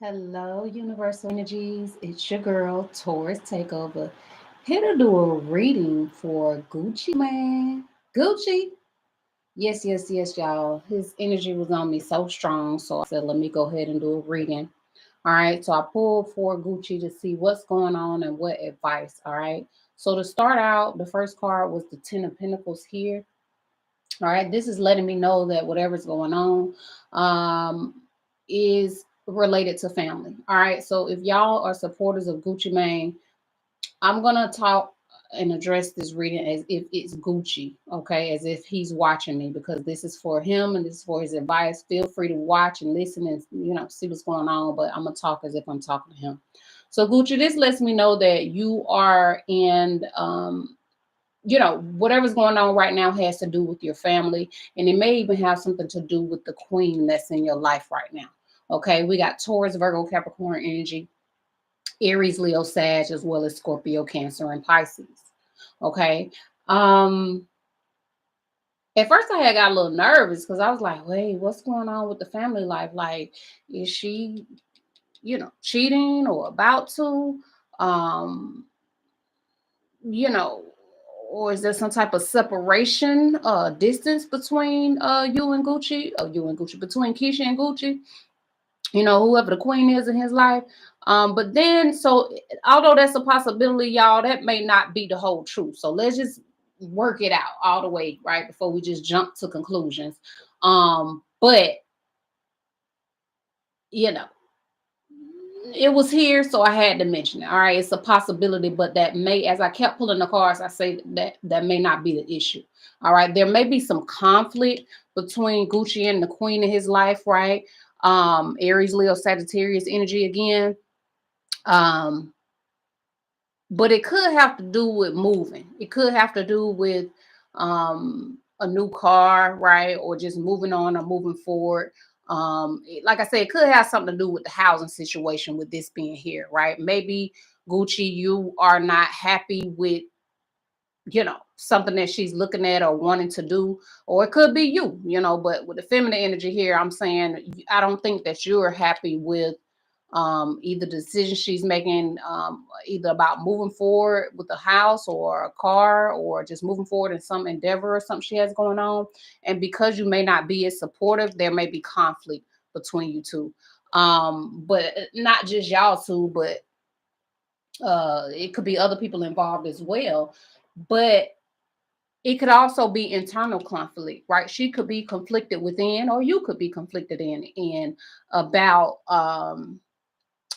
Hello, Universal Energies. It's your girl, Taurus Takeover. Here to do a reading for Gucci Man. Gucci? Yes, y'all. His energy was on me so strong, so I said, let me go ahead and do a reading. All right, so I pulled for Gucci to see what's going on and what advice. All right, so to start out, the first card was the Ten of Pentacles here. All right, this is letting me know that whatever's going on is related to family. All right, so if y'all are supporters of Gucci Mane, I'm gonna talk and address this reading as if it's Gucci, okay, as if he's watching me, because this is for him and this is for his advice. Feel free to watch and listen and see what's going on, but I'm gonna talk as if I'm talking to him. So Gucci, this lets me know that you are in whatever's going on right now has to do with your family, and it may even have something to do with the queen that's in your life right now. Okay, we got Taurus, Virgo, Capricorn energy, Aries, Leo, Sag, as well as Scorpio, Cancer, and Pisces. Okay. Um, at first I had got a little nervous because I was like, wait, what's going on with the family life? Like, is she, cheating or about to? Um, you know, or is there some type of separation, distance between you and Gucci, between Keisha and Gucci, whoever the queen is in his life. But then, so although that's a possibility, y'all, that may not be the whole truth. So let's just work it out all the way, right? Before we just jump to conclusions. But you know, it was here, so I had to mention it. All right, it's a possibility, but that may, as I kept pulling the cards, I say that may not be the issue. All right, there may be some conflict between Gucci and the queen in his life, right? Aries, Leo, Sagittarius energy again. Um, but it could have to do with moving. It could have to do with a new car, right? Or just moving on or moving forward. Like I said, it could have something to do with the housing situation with this being here, right? Maybe Gucci, you are not happy with, something that she's looking at or wanting to do, or it could be but with the feminine energy here, I'm saying I don't think that you're happy with either the decision she's making, either about moving forward with the house or a car, or just moving forward in some endeavor or something she has going on. And because you may not be as supportive, there may be conflict between you two. But not just y'all two, but it could be other people involved as well. But it could also be internal conflict, right? She could be conflicted within, or you could be conflicted in about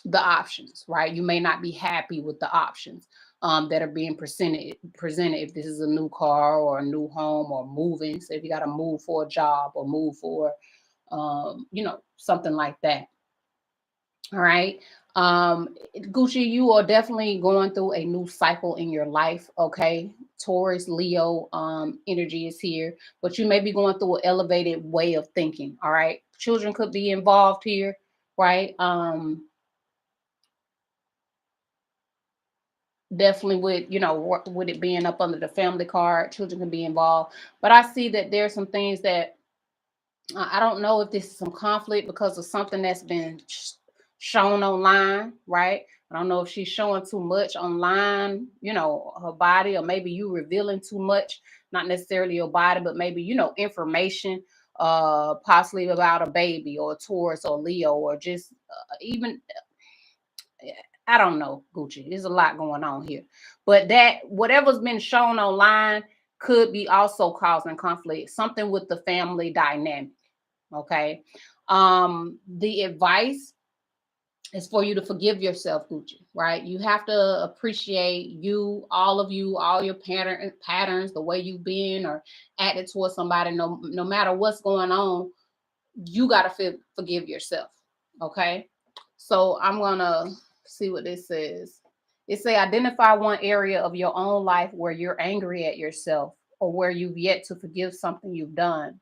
the options, right? You may not be happy with the options that are being presented. If this is a new car or a new home or moving, so if you got to move for a job or move for, something like that. All right. Gucci, you are definitely going through a new cycle in your life. Okay. Taurus, Leo, energy is here, but you may be going through an elevated way of thinking. All right. Children could be involved here, right? Definitely with with it being up under the family card, children can be involved. But I see that there's some things that I don't know if this is some conflict because of something that's been shown online, right? I don't know if she's showing too much online, her body, or maybe you revealing too much, not necessarily your body, but maybe, information, possibly about a baby or a Taurus or Leo, or just even, I don't know, Gucci. There's a lot going on here. But that whatever's been shown online could be also causing conflict, something with the family dynamic. Okay. The advice is for you to forgive yourself, Gucci, right? You have to appreciate you, all your patterns, the way you've been or acted towards somebody, no matter what's going on, you gotta forgive yourself. Okay. So I'm gonna see what this says. It say identify one area of your own life where you're angry at yourself or where you've yet to forgive something you've done.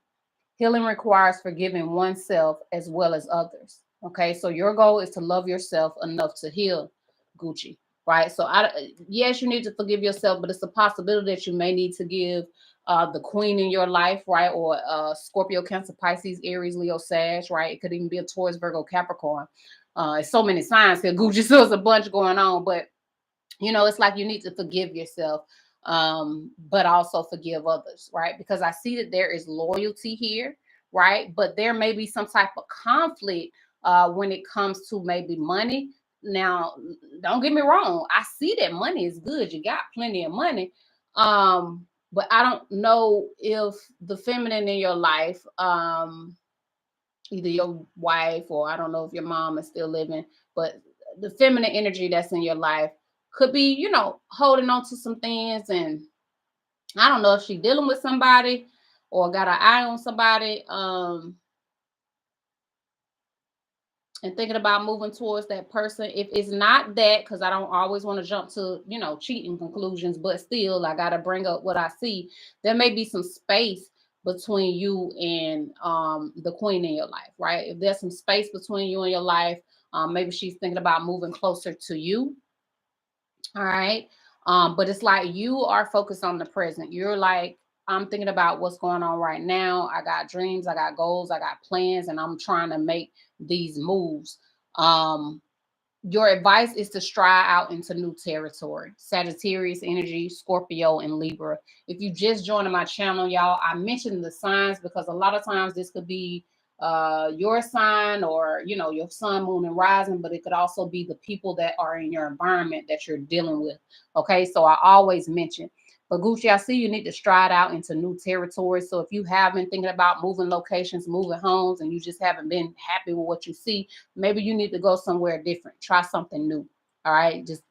Healing requires forgiving oneself as well as others. Okay, so your goal is to love yourself enough to heal, Gucci. right? So yes, you need to forgive yourself, but it's a possibility that you may need to give the queen in your life, right? Or Scorpio, Cancer, Pisces, Aries, Leo, Sag, right? It could even be a Taurus, Virgo, Capricorn. It's so many signs here, Gucci. So it's a bunch going on, but it's like you need to forgive yourself, but also forgive others, right? Because I see that there is loyalty here, right? But there may be some type of conflict when it comes to maybe money. Now, don't get me wrong, I see that money is good, you got plenty of money, but I don't know if the feminine in your life, either your wife, or I don't know if your mom is still living, but the feminine energy that's in your life could be, holding on to some things. And I don't know if she's dealing with somebody or got an eye on somebody. And thinking about moving towards that person. If it's not that, because I don't always want to jump to, cheating conclusions, but still, I got to bring up what I see. There may be some space between you and the queen in your life, right? If there's some space between you and your life, maybe she's thinking about moving closer to you. All right. But it's like you are focused on the present. You're like, I'm thinking about what's going on right now. I got dreams, I got goals, I got plans, and I'm trying to make these moves. Um, your advice is to stride out into new territory. Sagittarius energy, Scorpio, and Libra. If you just joined my channel, y'all, I mentioned the signs because a lot of times this could be your sign, or your sun, moon, and rising, but it could also be the people that are in your environment that you're dealing with. Okay, so I always mention. But Gucci, I see you need to stride out into new territory. So if you have been thinking about moving locations, moving homes, and you just haven't been happy with what you see, maybe you need to go somewhere different. Try something new. All right. Just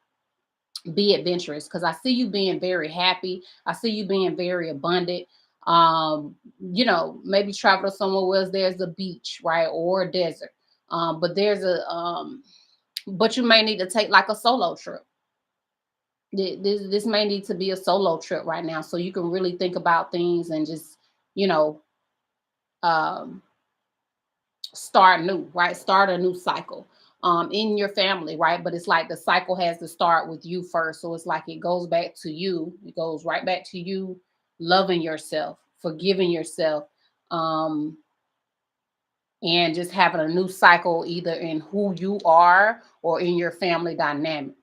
be adventurous, because I see you being very happy. I see you being very abundant. Maybe travel to somewhere where there's a beach, right? Or a desert. But but you may need to take like a solo trip. This may need to be a solo trip right now, so you can really think about things and just, you know, um start new, right? Start a new cycle in your family, right? But it's like the cycle has to start with you first. So it's like it goes back to you. It goes right back to you loving yourself, forgiving yourself, um, and just having a new cycle either in who you are or in your family dynamic.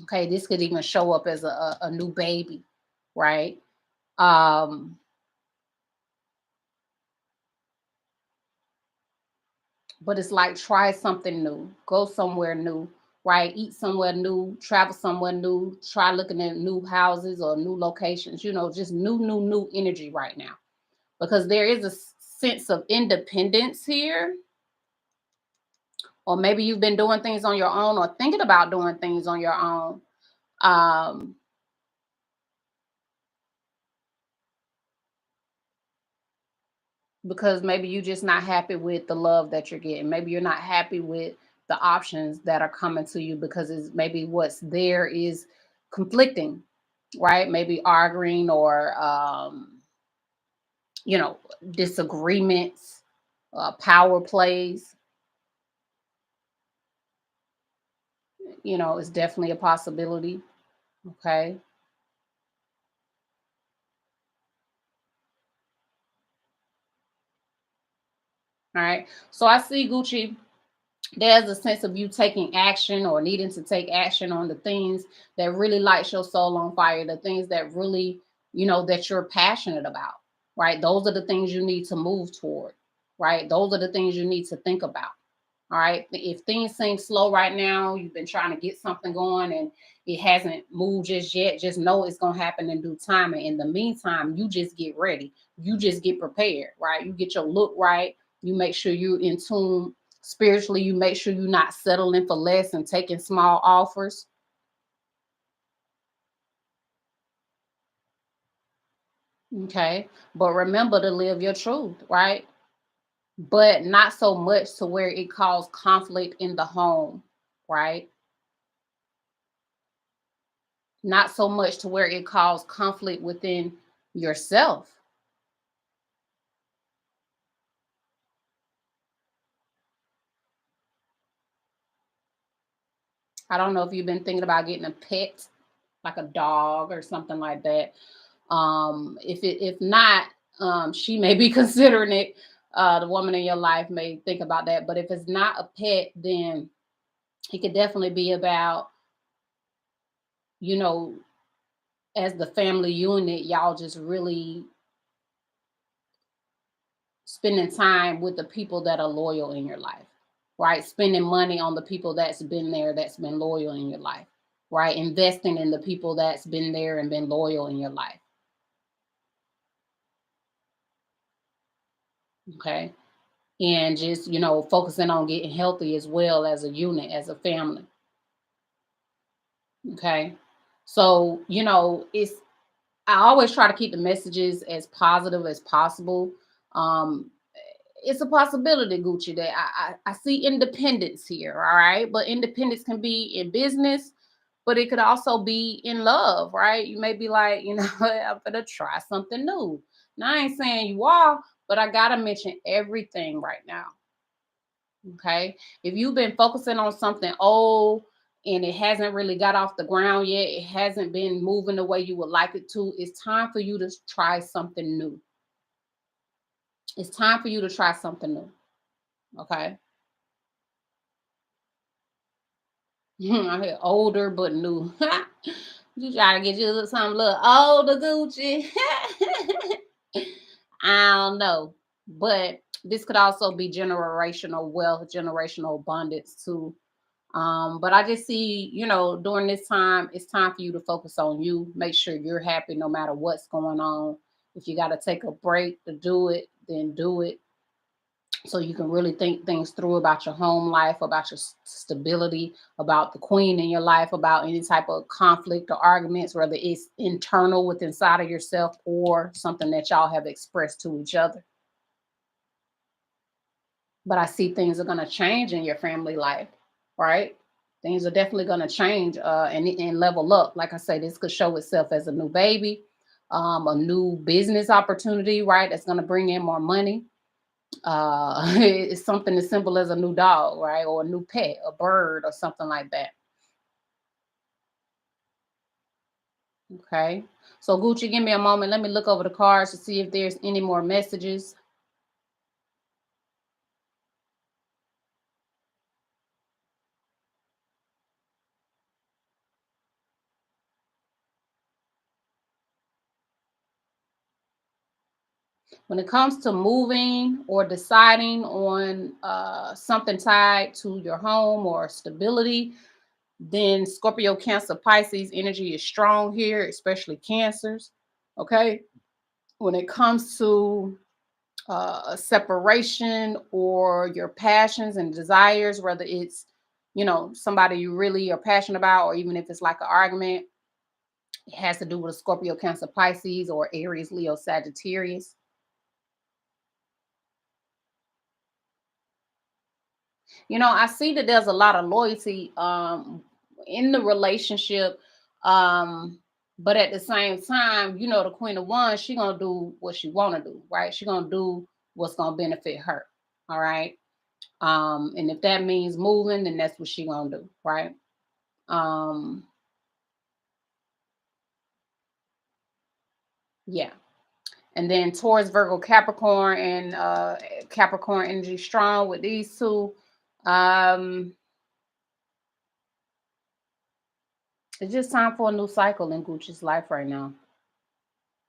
Okay, this could even show up as a new baby, right? Um, but it's like try something new, go somewhere new, right? Eat somewhere new, travel somewhere new, try looking at new houses or new locations, just new energy right now, because there is a sense of independence here. Or maybe you've been doing things on your own or thinking about doing things on your own. um because maybe you're just not happy with the love that you're getting. Maybe you're not happy with the options that are coming to you, because it's maybe what's there is conflicting, right? Maybe arguing or you know, disagreements, power plays, is definitely a possibility. Okay. All right. So I see, Gucci, there's a sense of you taking action or needing to take action on the things that really lights your soul on fire, the things that really, that you're passionate about, right? Those are the things you need to move toward, right? Those are the things you need to think about. All right. If things seem slow right now, you've been trying to get something going and it hasn't moved just yet, just know it's going to happen in due time. And in the meantime, you just get ready. You just get prepared, right? You get your look right. You make sure you're in tune spiritually. You make sure you're not settling for less and taking small offers. Okay. But remember to live your truth, right? But not so much to where it causes conflict in the home, right? Not so much to where it caused conflict within yourself. I don't know if you've been thinking about getting a pet, like a dog or something like that. If not, she may be considering it. The woman in your life may think about that. But if it's not a pet, then it could definitely be about, you know, as the family unit, y'all just really spending time with the people that are loyal in your life, right? Spending money on the people that's been there, that's been loyal in your life, right? Investing in the people that's been there and been loyal in your life. Okay. And just, focusing on getting healthy as well as a unit, as a family. Okay. So, I always try to keep the messages as positive as possible. Um, it's a possibility, Gucci, that I see independence here. All right. But independence can be in business, but it could also be in love, right? You may be like, I'm gonna try something new. Now I ain't saying you are, but I gotta mention everything right now. Okay. If you've been focusing on something old and it hasn't really got off the ground yet, it hasn't been moving the way you would like it to, it's time for you to try something new. It's time for you to try something new. Okay. I hear older but new. You try to get you something a little older, Gucci. I don't know. But this could also be generational wealth, generational abundance too. But I just see, during this time, it's time for you to focus on you. Make sure you're happy no matter what's going on. If you got to take a break to do it, then do it. So you can really think things through about your home life, about your stability, about the queen in your life, about any type of conflict or arguments, whether it's internal with inside of yourself or something that y'all have expressed to each other. But I see things are going to change in your family life, right? Things are definitely going to change and level up. Like I say, this could show itself as a new baby, a new business opportunity, right? That's going to bring in more money. It's something as simple as a new dog, right? Or a new pet, a bird, or something like that. Okay. So, Gucci, give me a moment. Let me look over the cards to see if there's any more messages. When it comes to moving or deciding on something tied to your home or stability, then Scorpio, Cancer, Pisces energy is strong here, especially Cancers. Okay. When it comes to a separation or your passions and desires, whether it's, somebody you really are passionate about, or even if it's like an argument, it has to do with a Scorpio, Cancer, Pisces, or Aries, Leo, Sagittarius. I see that there's a lot of loyalty in the relationship. Um, but at the same time, the Queen of Wands, she gonna do what she wanna do, right? She gonna do what's gonna benefit her. All right. And if that means moving, then that's what she gonna do, right? Um, yeah. And then Taurus, Virgo, Capricorn, and Capricorn energy strong with these two. Um, it's just time for a new cycle in Gucci's life right now.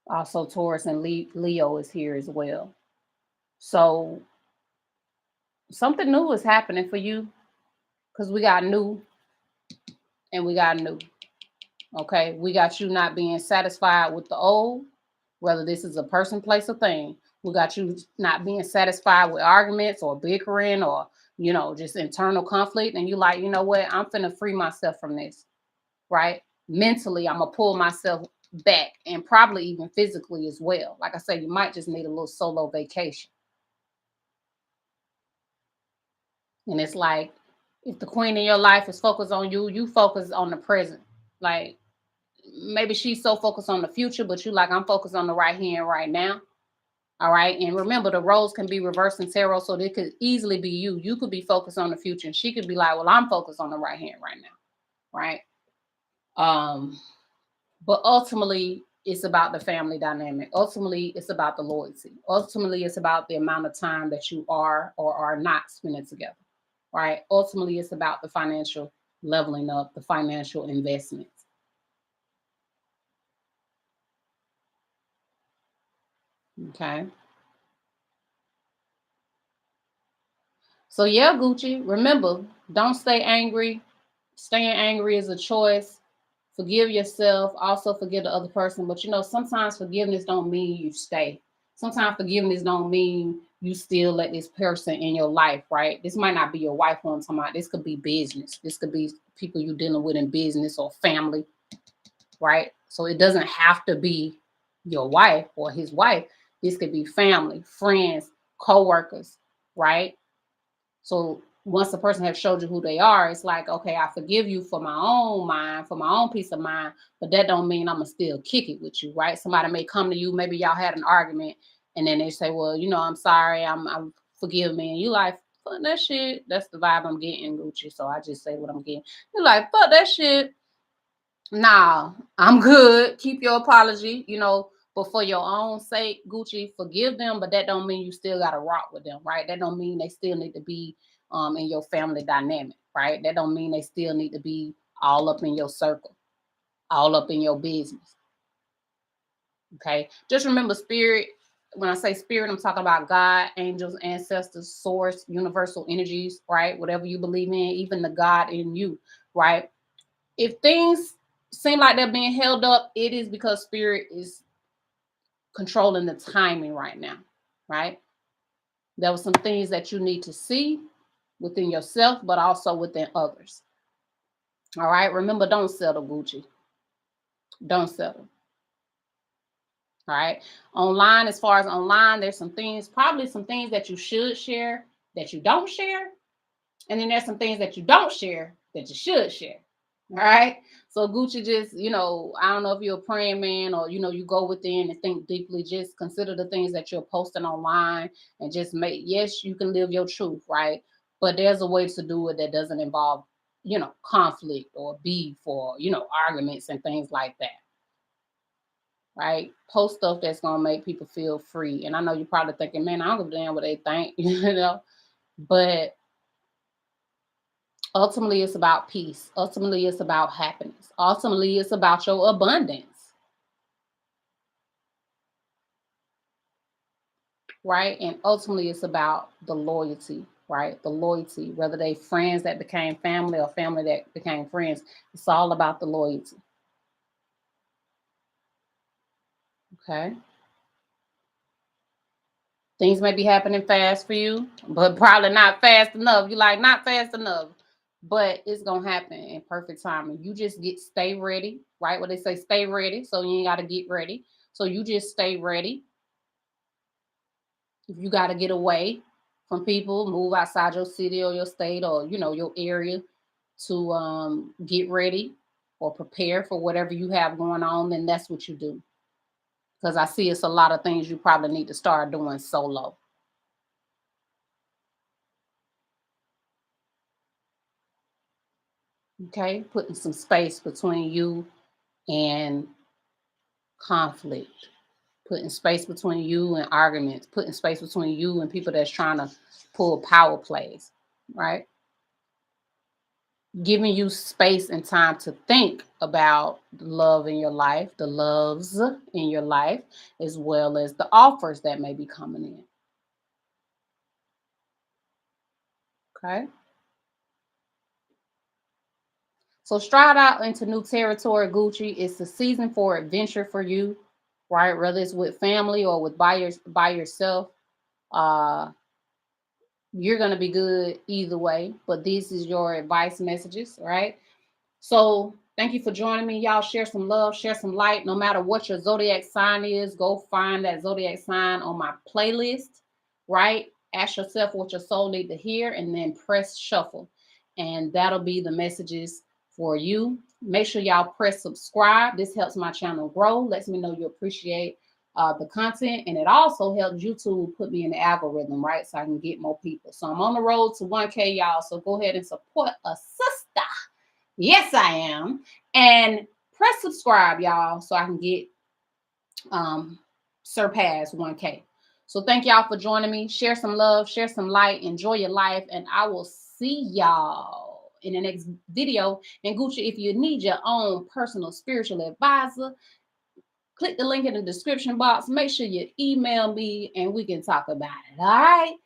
Also, Taurus and Leo is here as well. So something new is happening for you because we got new and we got new. Okay. We got you not being satisfied with the old, whether this is a person, place, or thing. We got you not being satisfied with arguments or bickering or, just internal conflict. And you like, you know what? I'm finna free myself from this, right? Mentally, I'm gonna pull myself back and probably even physically as well. Like I say, you might just need a little solo vacation. And it's like, if the queen in your life is focused on you, you focus on the present. Like maybe she's so focused on the future, but you like, I'm focused on the right here and right now. All right. And remember, the roles can be reversed in tarot. So they could easily be you. You could be focused on the future. And she could be like, well, I'm focused on the right hand right now. right? But ultimately, it's about the family dynamic. Ultimately, it's about the loyalty. Ultimately, it's about the amount of time that you are or are not spending together, right? Ultimately, it's about the financial leveling up, the financial investments. Okay. So yeah, Gucci, remember, don't stay angry. Staying angry is a choice. Forgive yourself. Also forgive the other person. But sometimes forgiveness don't mean you stay. Sometimes forgiveness don't mean you still let this person in your life, right? This might not be your wife who I'm talking about. This could be business. This could be people you're dealing with in business or family, right? So it doesn't have to be your wife or his wife. This could be family, friends, co-workers, right? So once a person has showed you who they are, it's like, okay, I forgive you for my own mind, for my own peace of mind, but that don't mean I'm gonna still kick it with you, right? Somebody may come to you, maybe y'all had an argument, and then they say, well, I'm sorry, I'm forgive me, and you like, fuck that shit. That's the vibe I'm getting, Gucci. So I just say what I'm getting. You're like, fuck that shit. Nah, I'm good. Keep your apology, but for your own sake, Gucci, forgive them, but that don't mean you still gotta rock with them, right? That don't mean they still need to be in your family dynamic, right? That don't mean they still need to be all up in your circle, all up in your business. Okay. Just remember spirit. When I say spirit, I'm talking about God, angels, ancestors, source, universal energies, right? Whatever you believe in, even the God in you, right? If things seem like they're being held up, it is because spirit is controlling the timing right now, right? There were some things that you need to see within yourself, but also within others. All right. Remember, don't settle, Gucci. Don't settle. All right. Online, as far as online, there's some things, probably some things that you should share that you don't share. And then there's some things that you don't share that you should share. All right. So Gucci just, I don't know if you're a praying man or, you go within and think deeply. Just consider the things that you're posting online and just yes, you can live your truth, right? But there's a way to do it that doesn't involve, conflict or beef or, arguments and things like that. Right? Post stuff that's going to make people feel free. And I know you're probably thinking, man, I don't give a damn what they think, but ultimately, it's about peace. Ultimately, it's about happiness. Ultimately, it's about your abundance, right? And ultimately, it's about the loyalty, right? The loyalty, whether they friends that became family or family that became friends, it's all about the loyalty. Okay. Things may be happening fast for you, but probably not fast enough. You like not fast enough, but it's gonna happen in perfect timing. You just stay ready, right? What they say, stay ready. So you ain't got to get ready. So you just stay ready. If you got to get away from people, move outside your city or your state or your area to get ready or prepare for whatever you have going on, then that's what you do. Because I see it's a lot of things you probably need to start doing solo. Okay, putting some space between you and conflict, putting space between you and arguments, putting space between you and people that's trying to pull power plays, right? Giving you space and time to think about the love in your life, the loves in your life, as well as the offers that may be coming in. Okay. So stride out into new territory, Gucci. It's the season for adventure for you, right? Whether it's with family or with by yourself. Uh you're gonna be good either way. But this is your advice messages, right? So thank you for joining me. Y'all share some love, share some light. No matter what your zodiac sign is, go find that zodiac sign on my playlist, right? Ask yourself what your soul need to hear and then press shuffle. And that'll be the messages for you. Make sure y'all press subscribe. This helps my channel grow, lets me know you appreciate the content, and it also helps YouTube put me in the algorithm, right? So I can get more people. So I'm on the road to 1K, y'all. So go ahead and support a sister. Yes, I am. And press subscribe, y'all, so I can get surpass 1K. So thank y'all for joining me. Share some love, share some light, enjoy your life, and I will see y'all in the next video. And Gucci, if you need your own personal spiritual advisor, click the link in the description box. Make sure you email me and we can talk about it. All right.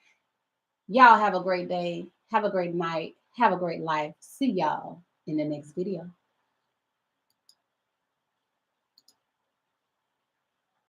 Y'all have a great day. Have a great night. Have a great life. See y'all in the next video.